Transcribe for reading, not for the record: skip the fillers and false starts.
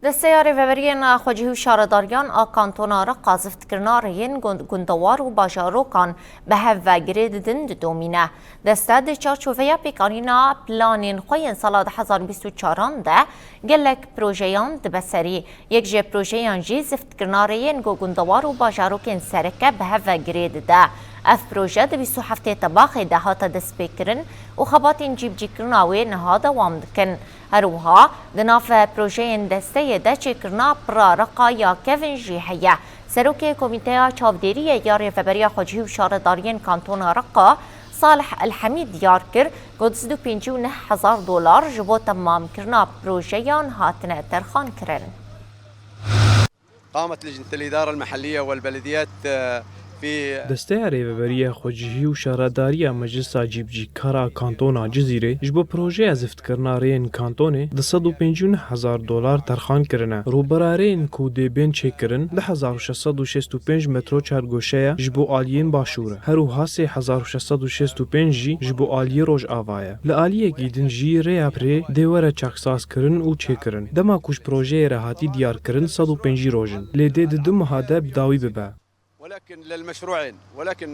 دستيار فبريان خوجه شارداريان آکانتونا را قاذفت کرنارین گندوار و باجاروکان به هف گرید دند دومینه. دسته ده چارچوبه پیکارینا پلانین خوین سال 2024 ده گلک پروژیان دبسری یک جه پروژیان جی زفت کرنارین گندوار و باجاروکین سرکه به هف گرید ده. اف پروژه ده 27 طباخ ده هات دست بکرن و خباتین جیب جیکرناوی نها دوام دکن. هروها دناف پروژه دسته ده چکرنا پرا رقا یا کوین جی هیا. سروک کمیته چاودیری یار فبریا خوجهی و شاردارین کانتون رقا صالح الحمید یار کر گدزدو 59,000 دلار جبو تمام کرنا پروژه یان هاتنه ترخان کرن. قامت لجنة الإدارة المحلية والبلديات في دسته ریوبریه خوجهی و شارداری مجلس جیبجی کارا کانتونا جزیره جبو پروژه زفت کرنارین کانتونه 250,000 دلار ترخان کرنه روبرارین کو دبن چکرن 1665 مترو چارگوشه جبو آلیین باشوره هروها 3665 جی جبو آلی روج آوایه لآلیه گیدن جی ریابری دیوره چاکساس کرن و چکرن دما کوش پروژه رهاتی دیار کرن 105 روجن لیده دم هاده بداوی ببه ولكن للمشروعين ولكن